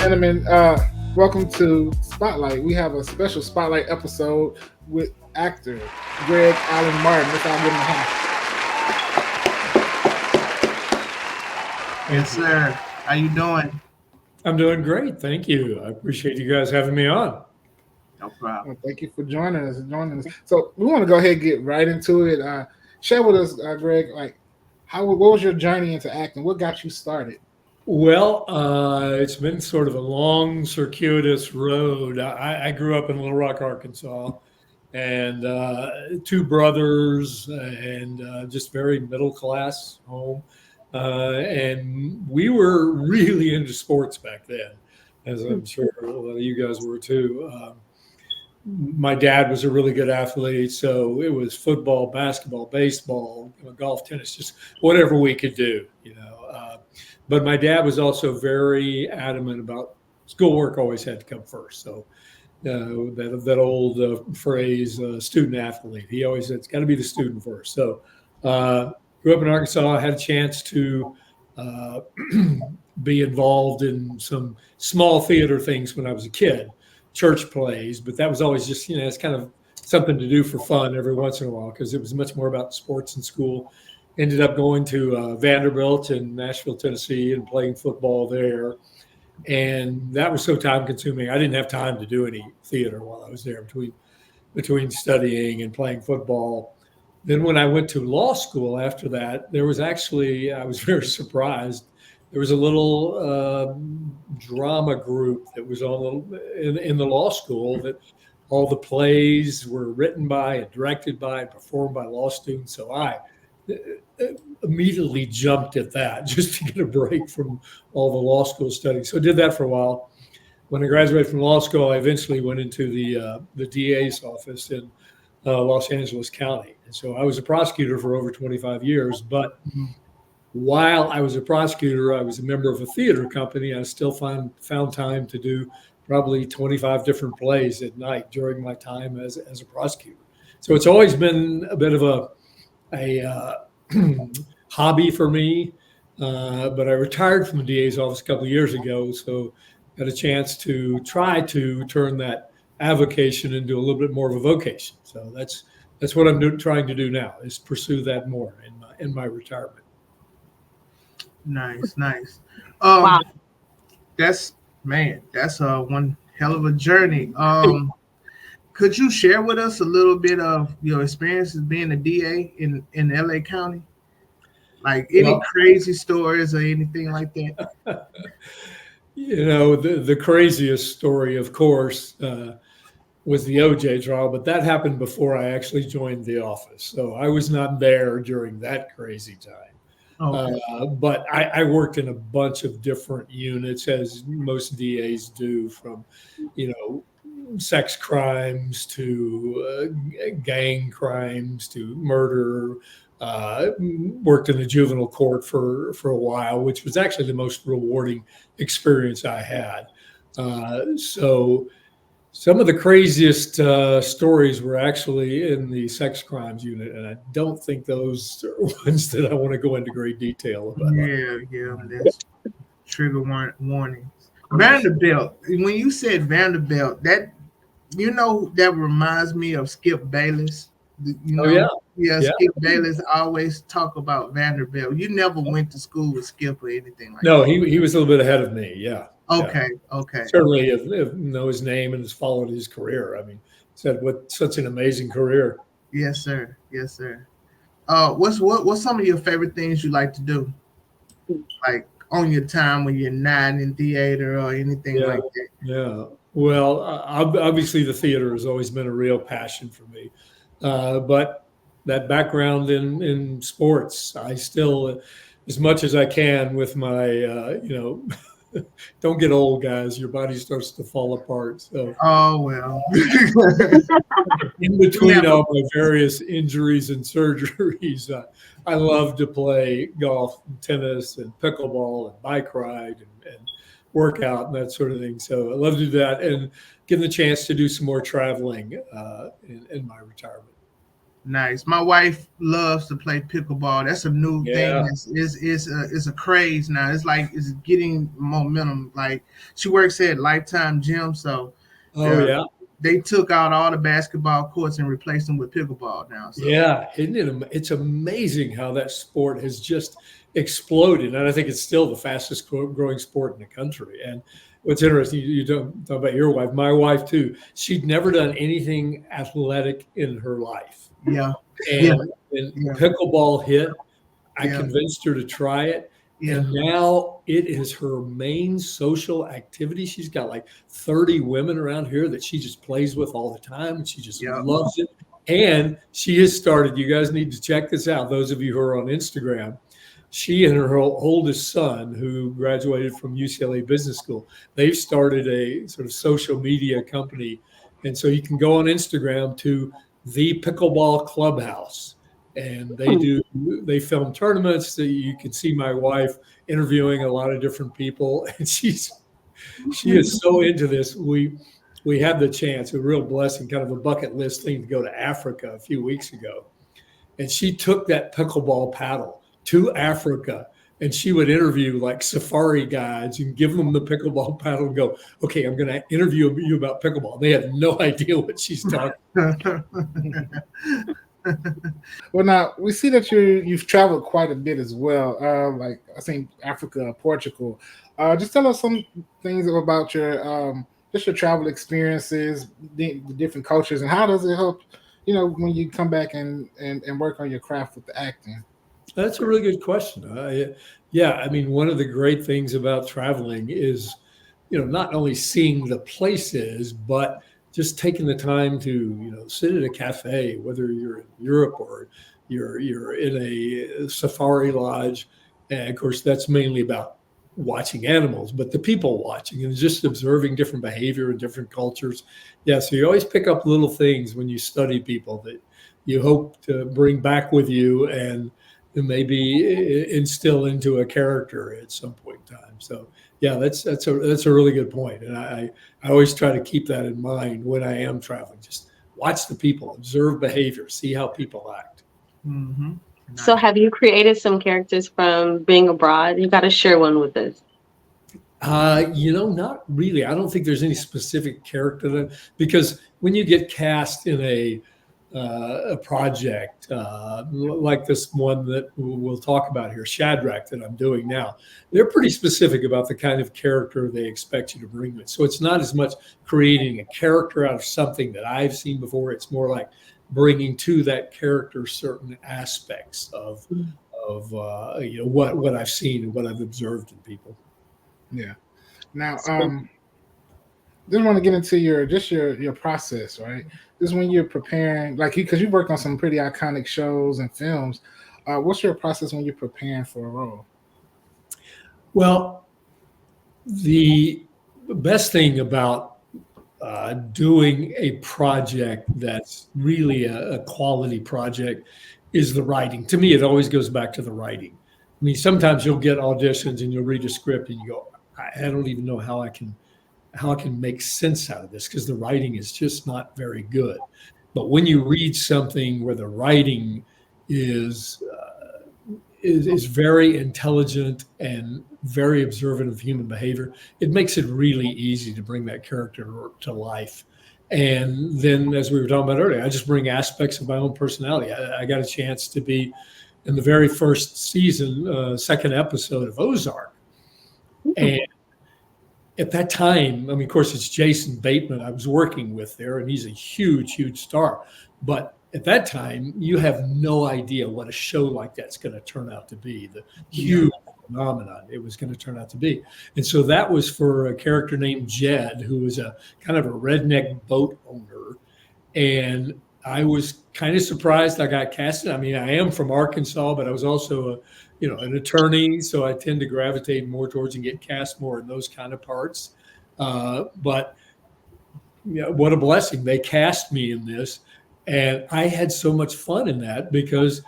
Gentlemen, welcome to Spotlight. We have a special Spotlight episode with actor Greg Allan Martin. Let's all give him a hand. Yes, sir. How you doing? I'm doing great. Thank you. I appreciate you guys having me on. No problem. Well, thank you for joining us. So we want to go ahead and get right into it. Share with us, Greg, like what was your journey into acting? What got you started? Well, it's been sort of a long, circuitous road. I grew up in Little Rock, Arkansas, and two brothers, and just very middle class home. And we were really into sports back then, as I'm sure a lot of you guys were too. My dad was a really good athlete, so it was football, basketball, baseball, golf, tennis, just whatever we could do. But my dad was also very adamant about schoolwork always had to come first. So that old phrase, student athlete, he always said it's got to be the student first. So grew up in Arkansas, I had a chance to uh, be involved in some small theater things when I was a kid, church plays, but that was always just, it's kind of something to do for fun every once in a while because it was much more about sports in school. Ended up going to Vanderbilt in Nashville, Tennessee, and playing football there. And that was so time consuming. I didn't have time to do any theater while I was there between studying and playing football. Then when I went to law school after that, there was actually, I was very surprised. There was a little drama group that was in the law school that all the plays were written by and directed by and performed by law students. So I immediately jumped at that just to get a break from all the law school studies. So I did that for a while. When I graduated from law school, I eventually went into the DA's office in Los Angeles County. And so I was a prosecutor for over 25 years. But while I was a prosecutor, I was a member of a theater company. I still found time to do probably 25 different plays at night during my time as a prosecutor. So it's always been a bit of a hobby for me, but I retired from the DA's office a couple of years ago, so got a chance to try to turn that avocation into a little bit more of a vocation. So that's what I'm trying to do now is pursue that more in my retirement. Nice, nice. Wow. That's one hell of a journey. Could you share with us a little bit of your experiences being a DA in LA County? Like any crazy stories or anything like that? The craziest story, of course, was the OJ trial, but that happened before I actually joined the office. So I was not there during that crazy time. Okay. But I worked in a bunch of different units, as most DAs do, from, sex crimes to gang crimes to murder. Worked in the juvenile court for a while, which was actually the most rewarding experience I had. So some of the craziest stories were actually in the sex crimes unit, and I don't think those are ones that I want to go into great detail about. Yeah, that's trigger warnings. Vanderbilt. When you said Vanderbilt, that reminds me of Skip Bayless. Skip Bayless always talk about Vanderbilt. You never went to school with Skip or anything like that. No, he was a little bit ahead of me. Yeah. Okay. Certainly have know his name and has followed his career. I mean, said what such an amazing career. Yes, sir. What's some of your favorite things you like to do? Like on your time when you're not in theater or anything like that? Yeah. Well, obviously the theater has always been a real passion for me. But that background in sports, I still, as much as I can with my, don't get old, guys. Your body starts to fall apart. So, in between all my various injuries and surgeries, I love to play golf, and tennis, and pickleball, and bike ride, and work out and that sort of thing. So I love to do that and get the chance to do some more traveling in my retirement. Nice. My wife loves to play pickleball. That's a new thing. Yeah. It's a craze now. It's like it's getting momentum. Like she works at Lifetime Gym, so Oh uh, yeah. they took out all the basketball courts and replaced them with pickleball now. So Yeah, isn't it? It's amazing how that sport has just exploded, and I think it's still the fastest growing sport in the country. And what's interesting, you don't talk about your wife. My wife too. She'd never done anything athletic in her life, yeah, yeah, and when yeah, pickleball hit, I yeah, convinced her to try it. yeah, And now it is her main social activity. She's got like 30 women around here that she just plays with all the time. And she just yeah. loves it. And she has started, you guys need to check this out. Those of you who are on Instagram, she and her oldest son, who graduated from UCLA Business School, they've started a sort of social media company. And so you can go on Instagram to the Pickleball Clubhouse, and they film tournaments. That you can see my wife interviewing a lot of different people, and she is so into this. We had the chance, a real blessing, kind of a bucket list thing, to go to Africa a few weeks ago, and she took that pickleball paddle to Africa. And she would interview like safari guides and give them the pickleball paddle and go, okay, I'm going to interview you about pickleball. They have no idea what she's talking. Well, now we see that you've traveled quite a bit as well. Like I think Africa, Portugal. Just tell us some things about your just your travel experiences, the different cultures, and how does it help? You know, when you come back and work on your craft with the acting. That's a really good question. Yeah, I mean, one of the great things about traveling is, not only seeing the places, but just taking the time to, sit at a cafe, whether you're in Europe or you're in a safari lodge. And of course, that's mainly about watching animals, but the people watching and just observing different behavior in different cultures. Yeah, so you always pick up little things when you study people that you hope to bring back with you and maybe instill into a character at some point in time. So yeah, that's a really good point, and I always try to keep that in mind when I am traveling. Just watch the people, observe behavior, see how people act. Mm-hmm. So, Nice. have you created some characters from being abroad? You got to share one with us. Not really. I don't think there's any specific character because when you get cast in a project like this one that we'll talk about here, Shadrack, that I'm doing now, they're pretty specific about the kind of character they expect you to bring it. So it's not as much creating a character out of something that I've seen before. It's more like bringing to that character certain aspects of what I've seen and what I've observed in people. Yeah. Now, So, just want to get into your process, right? This is when you're preparing, like you, because you work on some pretty iconic shows and films. What's your process when you're preparing for a role? Well, the best thing about doing a project that's really a quality project is the writing. To me, it always goes back to the writing. I mean, sometimes you'll get auditions and you'll read a script and you go, I don't even know how I can make sense out of this because the writing is just not very good. But when you read something where the writing is is very intelligent and very observant of human behavior, it makes it really easy to bring that character to life. And then, as we were talking about earlier, I just bring aspects of my own personality. I got a chance to be in the very first season, second episode of Ozark. And at that time, I mean, of course, it's Jason Bateman I was working with there, and he's a huge, huge star. But at that time, you have no idea what a show like that's going to turn out to be, the Yeah. huge phenomenon it was going to turn out to be. And so that was for a character named Jed, who was a kind of a redneck boat owner. And I was kind of surprised I got casted. I mean, I am from Arkansas, but I was also an attorney, so I tend to gravitate more towards and get cast more in those kind of parts. But what a blessing. They cast me in this. And I had so much fun in that because,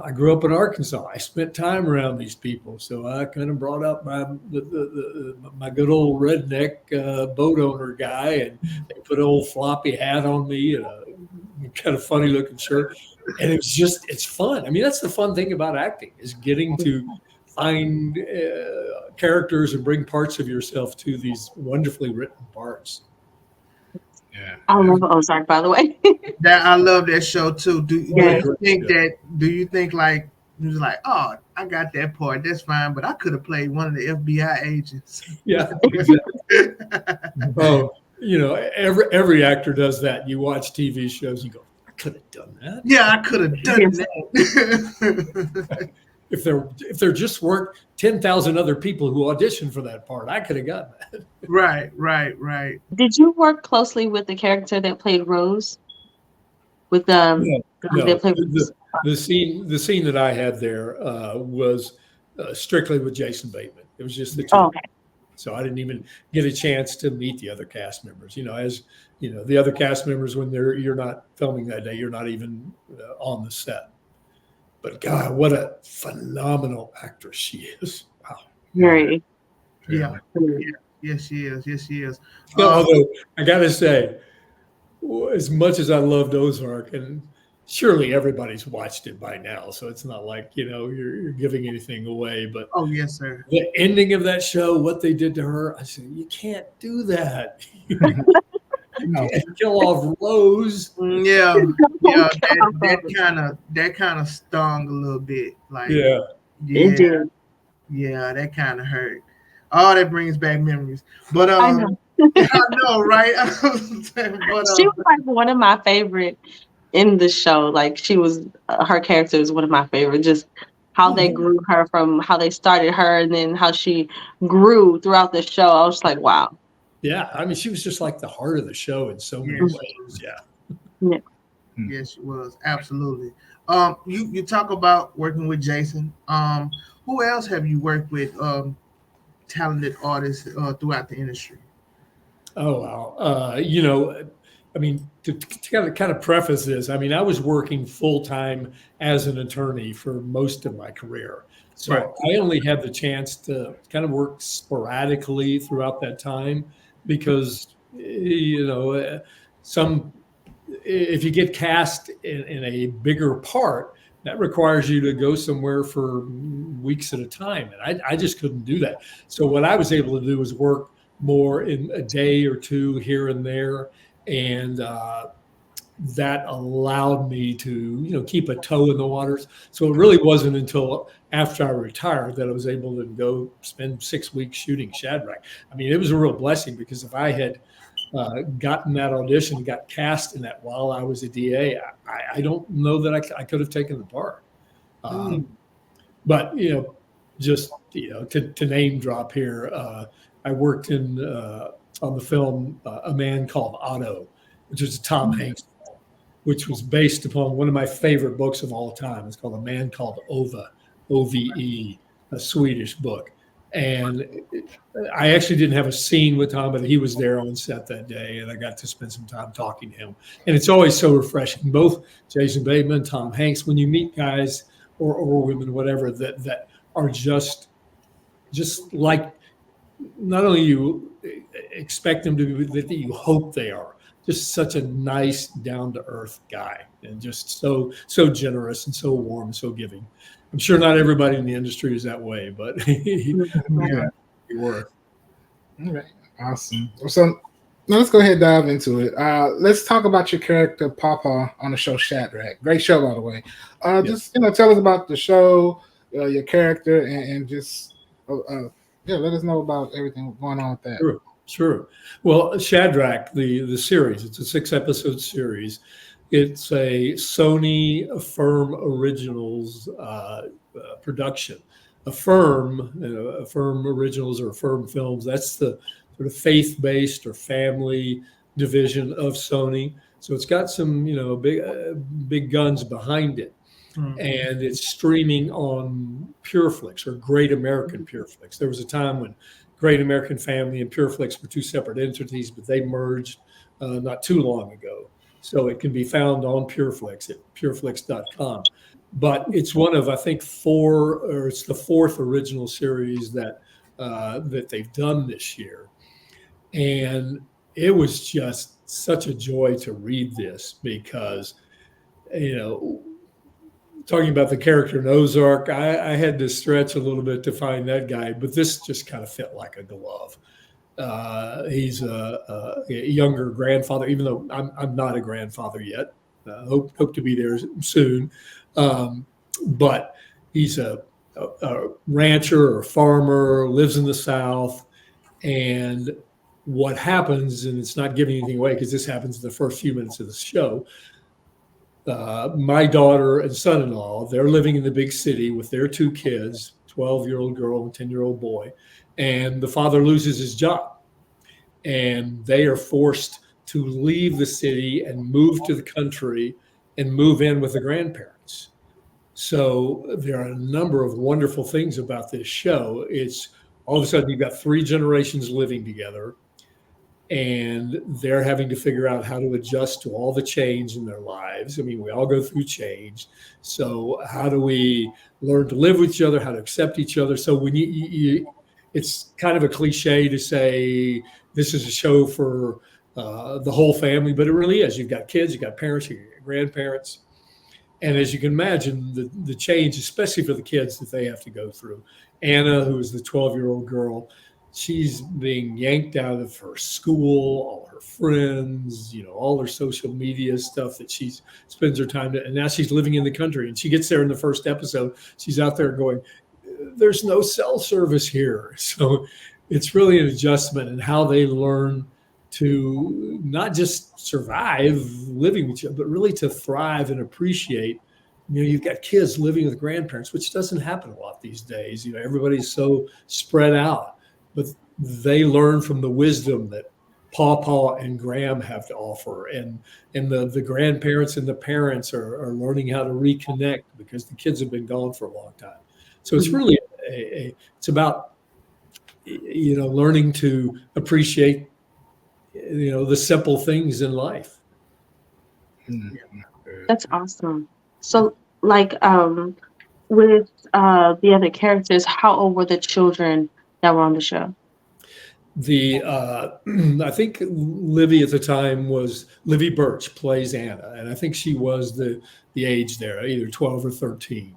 I grew up in Arkansas. I spent time around these people. So I kind of brought up my good old redneck boat owner guy, and they put an old floppy hat on me and a kind of funny looking shirt. and it's fun. I mean, that's the fun thing about acting is getting to find characters and bring parts of yourself to these wonderfully written parts. Yeah. I love Ozark, by the way. That I love that show too. Do Yeah. you think that? Do you think like you was like, oh, I got that part. That's fine, but I could have played one of the FBI agents. Yeah, exactly. Oh, every actor does that. You watch TV shows, you go, I could have done that. Yeah, I could have done Yes. that. If there just weren't 10,000 other people who auditioned for that part, I could have gotten that. Right. Did you work closely with the character that played Rose? With No, that played the scene that I had there was strictly with Jason Bateman. It was just the two. Oh, okay. So I didn't even get a chance to meet the other cast members. As the other cast members, when you're not filming that day, you're not even on the set. But God, what a phenomenal actress she is! Wow. Very. Yeah. Yes, she is. Although I got to say, as much as I loved Ozark, and surely everybody's watched it by now, so it's not like you're giving anything away. But Oh yes, sir. the ending of that show, what they did to her, I said, you can't do that. No. Kill off Rose. Yeah. That kind of stung a little bit. Like Yeah. It did. Yeah, that kind of hurt. Oh, that brings back memories. But I know. I know, right? But She was like one of my favorite in the show. Like she was, her character was one of my favorite. Just how they grew her from how they started her, and then how she grew throughout the show. I was like, wow. Yeah, I mean, she was just like the heart of the show in so many Yes. ways. Yeah. Yes, she was absolutely. You talk about working with Jason. Who else have you worked with? Talented artists throughout the industry. Oh wow. I mean, to kind of preface this, I mean, I was working full time as an attorney for most of my career. So Right. I only had the chance to kind of work sporadically throughout that time because, if you get cast in a bigger part, that requires you to go somewhere for weeks at a time. And I just couldn't do that. So what I was able to do was work more in a day or two here and there. And that allowed me to, keep a toe in the waters. So it really wasn't until after I retired that I was able to go spend 6 weeks shooting Shadrack. I mean, it was a real blessing because if I had gotten that audition, got cast in that while I was a DA, I don't know that I could have taken the part. But just to name drop here, I worked on the film A Man Called Otto, which is a Tom Hanks film, which was based upon one of my favorite books of all time. It's called A Man Called Ove, OVE, a Swedish book. And I actually didn't have a scene with Tom, but he was there on set that day, and I got to spend some time talking to him. And it's always so refreshing. Both Jason Bateman, Tom Hanks, when you meet guys or women, whatever, that are just like not only you expect them to be, that you hope they are. Just such a nice, down-to-earth guy, and just so generous and so warm and so giving. I'm sure not everybody in the industry is that way, but Yeah. you were. All right. Awesome. So now let's go ahead and dive into it. Let's talk about your character, Papa, on the show Shadrack. Great show, by the way. Just tell us about the show, your character, and just let us know about everything going on with that. Sure. Well, Shadrack, the series, it's a 6-episode series. It's a Sony Affirm Originals production. Affirm Originals or Affirm Films, that's the sort of faith-based or family division of Sony. So it's got some, big guns behind it. And it's streaming on PureFlix or Great American PureFlix. There was a time when Great American Family and PureFlix were two separate entities, but they merged not too long ago. So it can be found on PureFlix at pureflix.com. But it's one of, I think, it's the 4th original series that they've done this year. And it was just such a joy to read this because, talking about the character in Ozark, I had to stretch a little bit to find that guy, but this just kind of fit like a glove. He's a younger grandfather, even though I'm not a grandfather yet. Hope to be there soon. But he's a rancher or a farmer, lives in the South. And what happens, and it's not giving anything away because this happens in the first few minutes of the show. My daughter and son-in-law, they're living in the big city with their two kids, 12-year-old girl and 10-year-old boy. And the father loses his job. And they are forced to leave the city and move to the country and move in with the grandparents. So there are a number of wonderful things about this show. It's all of a sudden you've got three generations living together, and they're having to figure out how to adjust to all the change in their lives. I mean, we all go through change. So how do we learn to live with each other, how to accept each other? So when it's kind of a cliche to say this is a show for the whole family, but it really is. You've got kids, you've got parents, you've got grandparents. And as you can imagine, the change, especially for the kids that they have to go through. Anna, who is the 12-year-old girl, she's being yanked out of her school, all her friends, all her social media stuff that she spends her time to, and now she's living in the country. And she gets there in the first episode. She's out there going, there's no cell service here. So it's really an adjustment in how they learn to not just survive living with each other, but really to thrive and appreciate. You've got kids living with grandparents, which doesn't happen a lot these days. Everybody's so spread out, but they learn from the wisdom that Paw and Graham have to offer, and the grandparents and the parents are learning how to reconnect because the kids have been gone for a long time. So it's really it's about learning to appreciate the simple things in life. That's awesome. So, like, with the other characters, how old were the children that were on the show? I think Livy at the time Livy Birch plays Anna, and I think she was the age there, either 12 or 13.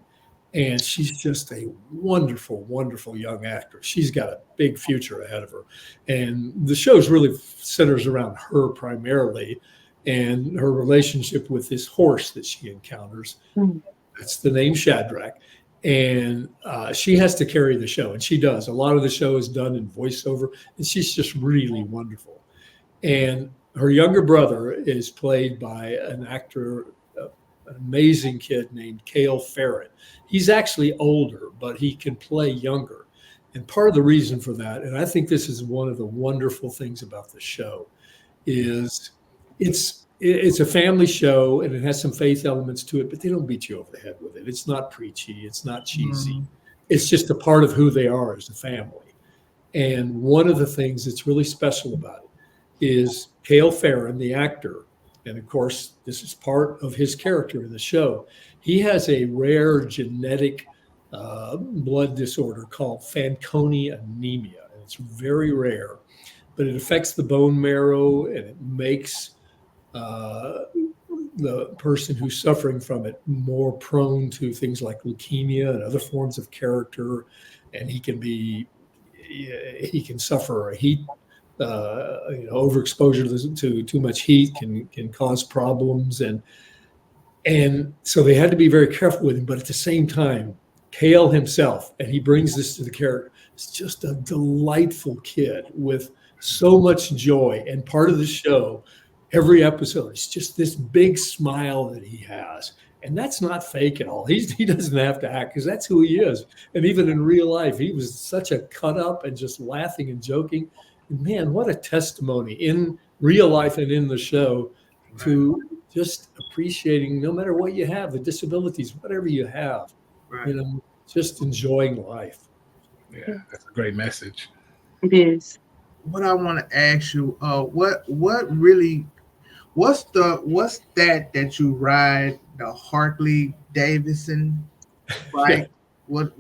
And she's just a wonderful, wonderful young actress. She's got a big future ahead of her. And the show's really centers around her primarily and her relationship with this horse that she encounters. Mm-hmm. That's the name Shadrack. And she has to carry the show, and she does. A lot of the show is done in voiceover, and she's just really wonderful. And her younger brother is played by an actor, an amazing kid named Cale Farrett. He's actually older, but he can play younger. And part of the reason for that, and I think this is one of the wonderful things about the show, is it's a family show and it has some faith elements to it, but they don't beat you over the head with it. It's not preachy. It's not cheesy. Mm-hmm. It's just a part of who they are as a family. And one of the things that's really special about it is Cale Farrett, the actor, and of course, this is part of his character in the show. He has a rare genetic blood disorder called Fanconi anemia. And it's very rare, but it affects the bone marrow and it makes the person who's suffering from it more prone to things like leukemia and other forms of character. And he can suffer a heat overexposure to too much heat can cause problems, and so they had to be very careful with him. But at the same time, Cale himself, and he brings this to the character, is just a delightful kid with so much joy. And part of the show, every episode, is just this big smile that he has. And that's not fake at all. He doesn't have to act because that's who he is. And even in real life, he was such a cut up and just laughing and joking. And man, what a testimony in real life and in the show to just appreciating no matter what you have, the disabilities, whatever you have, just enjoying life. Yeah, that's a great message. It is. What I want to ask you, what's that you ride, the Harley Davidson bike? What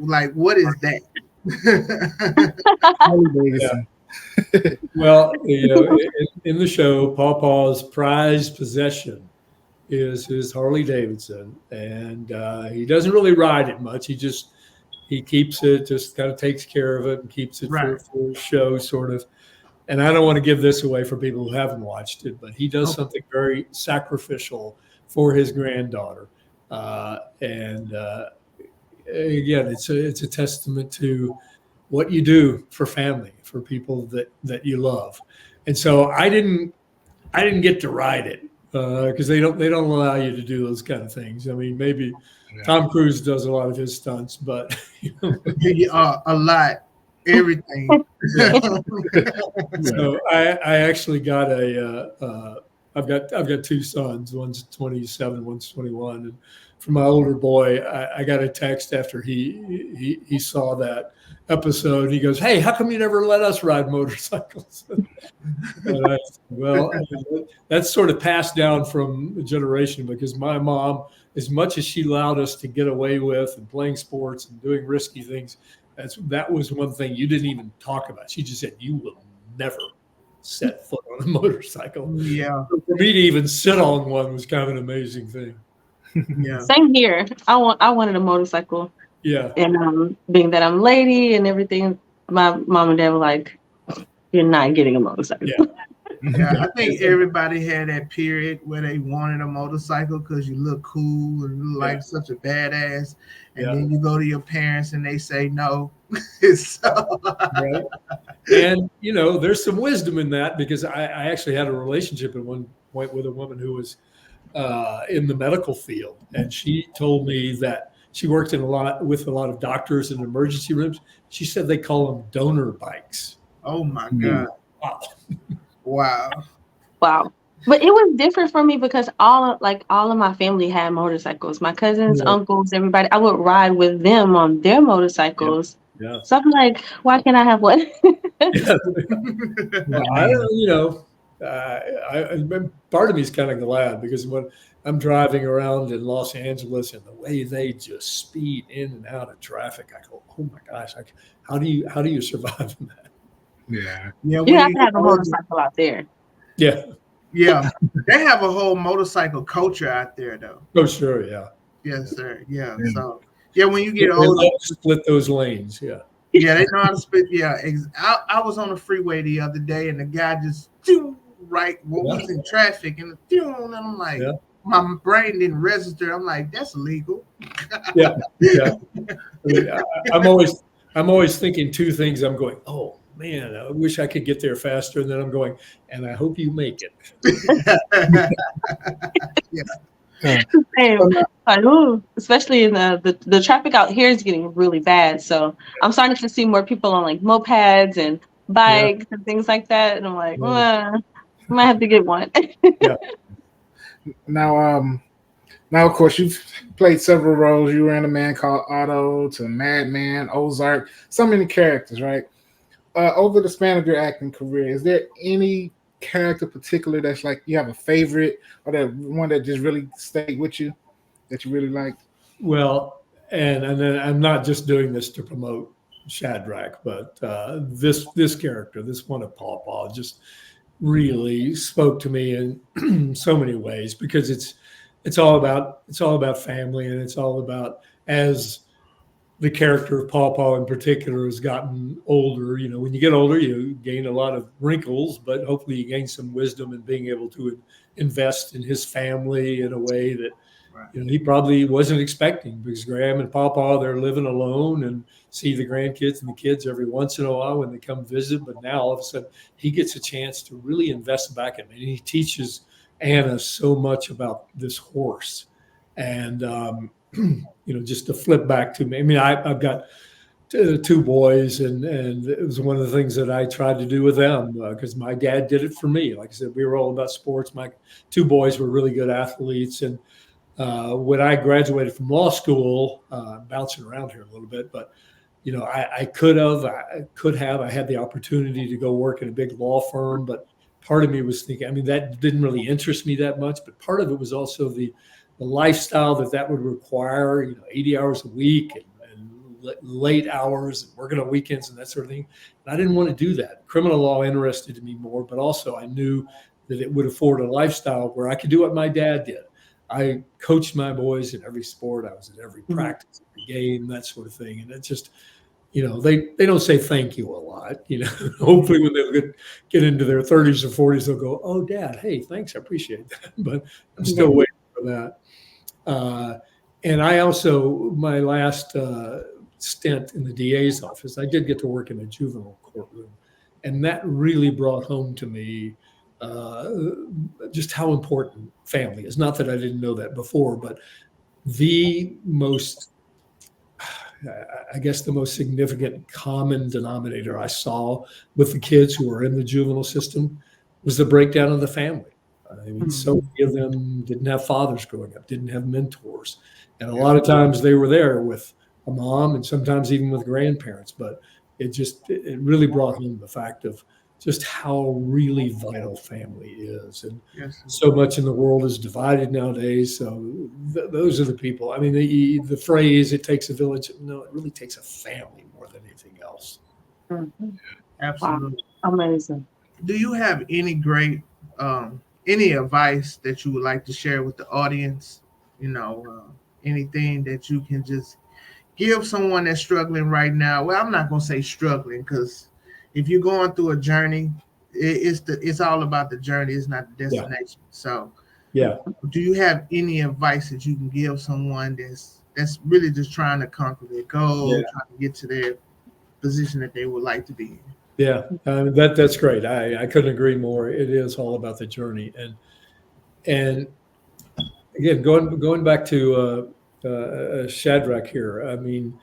is that? Harley Davidson. Well, in the show, Pawpaw's prized possession is his Harley Davidson, and he doesn't really ride it much. He keeps it, just kind of takes care of it and keeps it Right. for show, sort of. And I don't want to give this away for people who haven't watched it, but he does something very sacrificial for his granddaughter. And again, it's a testament to what you do for family, for people that you love. And so I didn't get to ride it because they don't allow you to do those kind of things. I mean, maybe Tom Cruise does a lot of his stunts, but A lot, everything. So I actually got I've got two sons. One's 27, one's 21. And from my older boy, I got a text after he saw that episode. He goes, "Hey, how come you never let us ride motorcycles?" And I said, well, that's sort of passed down from a generation, because my mom, as much as she allowed us to get away with and playing sports and doing risky things, that was one thing you didn't even talk about. She just said, "You will never set foot on a motorcycle." Yeah. For me to even sit on one was kind of an amazing thing. Yeah. Same here. I wanted a motorcycle. Yeah. And being that I'm lady and everything, my mom and dad were like, "You're not getting a motorcycle." Yeah. Yeah, I think everybody had that period where they wanted a motorcycle because you look cool and you look like such a badass. And then you go to your parents and they say no. So, right. And, there's some wisdom in that, because I actually had a relationship at one point with a woman who was in the medical field. And she told me that she worked with a lot of doctors in emergency rooms. She said they call them donor bikes. Oh my God. Wow. Wow. But it was different for me because all of my family had motorcycles. My cousins, uncles, everybody. I would ride with them on their motorcycles. Yeah. So I'm like, why can't I have one? Part of me is kind of glad, because when I'm driving around in Los Angeles and the way they just speed in and out of traffic, I go, "Oh my gosh, how do you survive in that?" Yeah. You have to have a motorcycle out there. Yeah. Yeah. They have a whole motorcycle culture out there, though. Oh, sure. Yeah. Yes, sir. Yeah. So, when you get older, split those lanes. Yeah. Yeah, they know how to split. Yeah. I was on the freeway the other day and the guy just was in traffic and I'm like, my brain didn't register. I'm like, that's illegal. Yeah. I'm always thinking two things. I'm going, "Oh man, I wish I could get there faster." And then I'm going, "And I hope you make it." Same. Especially in the traffic out here is getting really bad. So I'm starting to see more people on like mopeds and bikes and things like that. And I'm like, I might have to get one. Now, of course, you've played several roles. You were in A Man Called Otto, to Madman, Ozark, so many characters, right? Over the span of your acting career, is there any character particular that's like you have a favorite, or that one that just really stayed with you that you really liked? Well, and then I'm not just doing this to promote Shadrack, but this character, this one of Paw Paw, just really spoke to me in so many ways, because it's all about family, and it's all about, as the character of Paw Paw in particular has gotten older. When you get older, you gain a lot of wrinkles, but hopefully you gain some wisdom in being able to invest in his family in a way that he probably wasn't expecting, because Graham and Paw Paw, they're living alone and see the grandkids and the kids every once in a while when they come visit. But now all of a sudden he gets a chance to really invest back in him. And he teaches Anna so much about this horse. And, just to flip back to me, I mean, I've got two boys, and it was one of the things that I tried to do with them, because my dad did it for me. Like I said, we were all about sports. My two boys were really good athletes. And when I graduated from law school, bouncing around here a little bit, but I had the opportunity to go work in a big law firm, but part of me was thinking, I mean, that didn't really interest me that much, but part of it was also the lifestyle that would require, 80 hours a week and late hours and working on weekends and that sort of thing. And I didn't want to do that. Criminal law interested me more, but also I knew that it would afford a lifestyle where I could do what my dad did. I coached my boys in every sport. I was at every practice, every game, that sort of thing. And it's just, they don't say thank you a lot. Hopefully when they get into their 30s or 40s, they'll go, "Oh, Dad, hey, thanks, I appreciate that." But I'm still waiting for that. And I also, my last stint in the DA's office, I did get to work in a juvenile courtroom, and that really brought home to me just how important family is. Not that I didn't know that before, but the most, I guess, the most significant common denominator I saw with the kids who were in the juvenile system was the breakdown of the family. I mean, so many of them didn't have fathers growing up, didn't have mentors. And a lot of times they were there with a mom and sometimes even with grandparents. But it really brought home the fact of just how really vital family is. And so much in the world is divided nowadays. So those are the people. I mean, the phrase, it takes a village. No, it really takes a family more than anything else. Absolutely. Wow. Amazing. Do you have any advice that you would like to share with the audience? Anything that you can just give someone that's struggling right now? Well, I'm not going to say struggling, because if you're going through a journey, it's all about the journey. It's not the destination. So, do you have any advice that you can give someone that's really just trying to conquer their goal, trying to get to their position that they would like to be in? Yeah, that's great. I couldn't agree more. It is all about the journey, and again, going back to Shadrack here. I mean,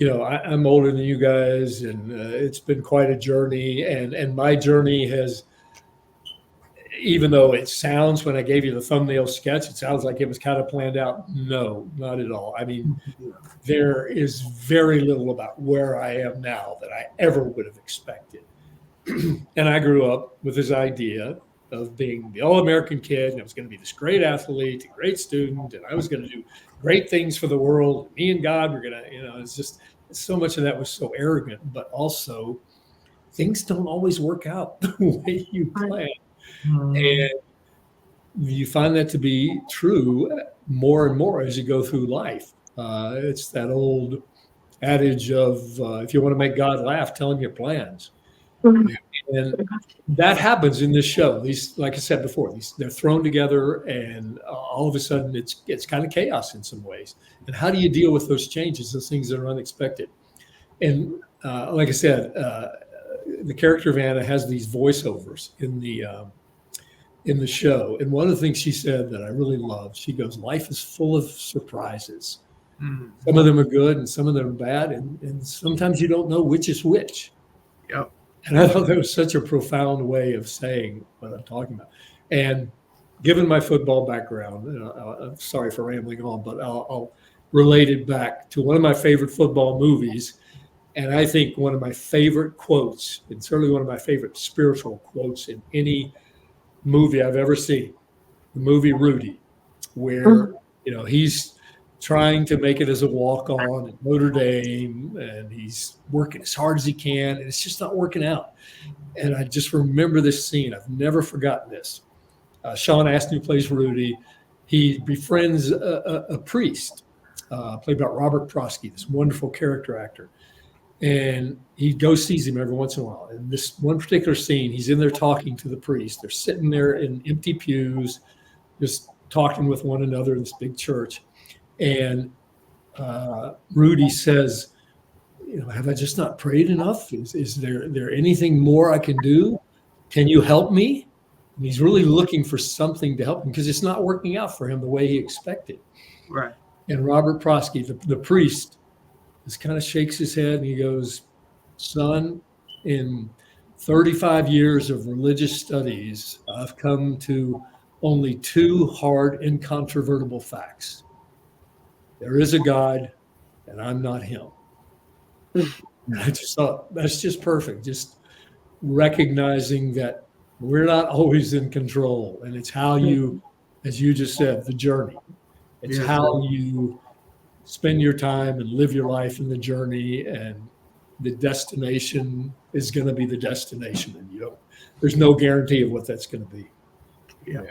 I'm older than you guys, and it's been quite a journey. And my journey has, even though it sounds, when I gave you the thumbnail sketch, it sounds like it was kind of planned out. No, not at all. I mean, there is very little about where I am now that I ever would have expected. And I grew up with this idea of being the all-American kid, and I was going to be this great athlete, a great student, and I was going to do great things for the world. Me and God were going to, it's so much of that was so arrogant, but also things don't always work out the way you plan. And you find that to be true more and more as you go through life. It's that old adage of if you want to make God laugh, tell him your plans. And that happens in this show. These, like I said before, they're thrown together, and all of a sudden it's kind of chaos in some ways. And how do you deal with those changes, those things that are unexpected? And like I said, the character of Anna has these voiceovers in the show. And one of the things she said that I really loved, she goes, "Life is full of surprises. Some of them are good and some of them are bad. And sometimes you don't know which is which." Yep. And I thought that was such a profound way of saying what I'm talking about. And given my football background, I'm sorry for rambling on, but I'll relate it back to one of my favorite football movies. And I think one of my favorite quotes, and certainly one of my favorite spiritual quotes in any movie I've ever seen, the movie Rudy, where he's trying to make it as a walk-on at Notre Dame, and he's working as hard as he can, and it's just not working out. And I just remember this scene. I've never forgotten this. Sean Astin, who plays Rudy, he befriends a priest, played by Robert Prosky, this wonderful character actor. And he sees him every once in a while. And this one particular scene, he's in there talking to the priest. They're sitting there in empty pews, just talking with one another in this big church. And Rudy says, "Have I just not prayed enough? Is there anything more I can do? Can you help me?" And he's really looking for something to help him because it's not working out for him the way he expected. Right. And Robert Prosky, the priest, just kind of shakes his head and he goes, "Son, in 35 years of religious studies, I've come to only two hard, incontrovertible facts. There is a God, and I'm not him." And I just thought, that's just perfect. Just recognizing that we're not always in control. And it's how you, as you just said, the journey. It's how you spend your time and live your life in the journey, and the destination is going to be the destination. And there's no guarantee of what that's going to be. Yeah.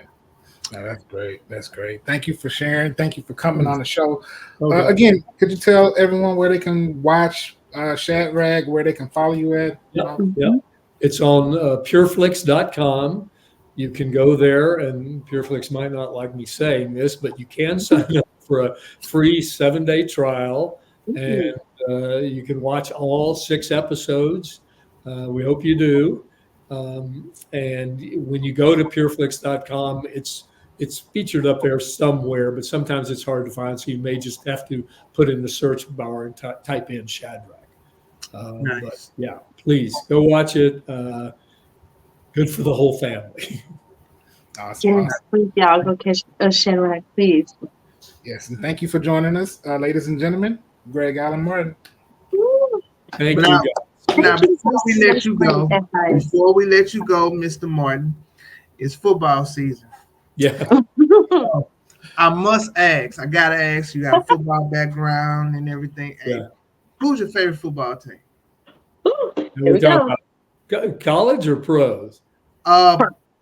Oh, that's great. That's great. Thank you for sharing. Thank you for coming on Please. the show. Okay. Again, could you tell everyone where they can watch Shadrack, where they can follow you at? Yep. Yep. It's on pureflix.com. You can go there, and Pureflix might not like me saying this, but you can sign up for a free 7-day trial, and you can watch all 6 episodes. We hope you do. And when you go to pureflix.com, it's featured up there somewhere, but sometimes it's hard to find, so you may just have to put in the search bar and type in Shadrack. But Nice. yeah, please go watch it. Good for the whole family. Awesome. Yes, Awesome. please, y'all go catch a Shadrack, please. Yes, and thank you for joining us, ladies and gentlemen. Greg Allan Martin. Woo. Thank Now, you, guys. now Thank you for before we so let much you great go, advice. Mr. Martin, it's football season. Yeah. I must ask. I gotta ask. You got a football background and everything. Hey, Yeah. who's your favorite football team? Ooh, Are here we we talking go. about college or pros? Uh,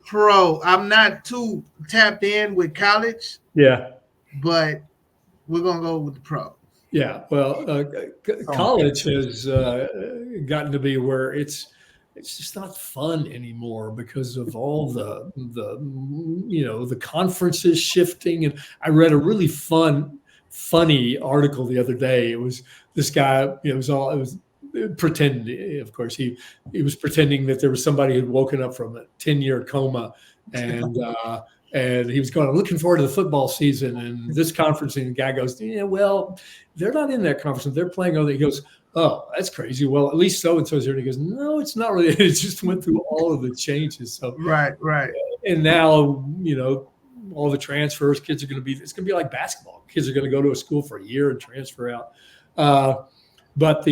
Pro. I'm not too tapped in with college, Yeah. but we're gonna go with the pros. Yeah. Well, college has gotten to be where it's just not fun anymore because of all the the conferences shifting. And I read a really funny article the other day. It was this guy. It was pretending. Of course, he was pretending that there was somebody who'd woken up from a 10-year coma, and and he was going, I'm looking forward to the football season and this conference. And the guy goes, yeah, well, they're not in that conference. They're playing on. He goes, oh, that's crazy. Well, at least so and so's here. And he goes, no, it's not really. It just went through all of the changes. So, Right, right. and now, all the transfers, kids are going to be, it's going to be like basketball. Kids are going to go to a school for a year and transfer out. But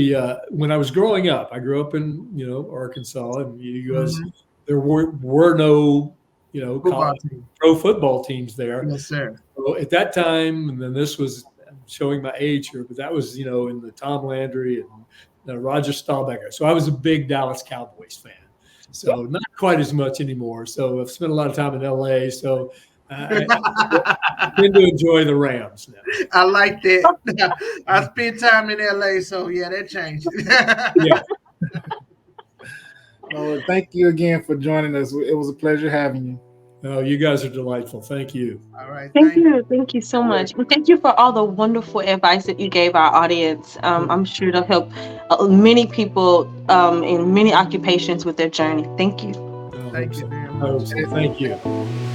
when I was growing up, I grew up in, Arkansas, and you guys, Mhm. there were no, Football college team. pro football teams there. Yes, sir. So at that time, and then this was, I'm showing my age here, but that was, in the Tom Landry and Roger Staubach. So I was a big Dallas Cowboys fan. So not quite as much anymore. So I've spent a lot of time in LA. So I tend to enjoy the Rams now. I like that. I spent time in LA, so yeah, that changed. Yeah. Well, thank you again for joining us. It was a pleasure having you. No, you guys are delightful. Thank you. All right, Thank thank you. you. Thank you so much. And thank you for all the wonderful advice that you gave our audience. I'm sure it'll help many people in many occupations with their journey. Thank you. I hope Thank you so. very I hope much. so. Thank you.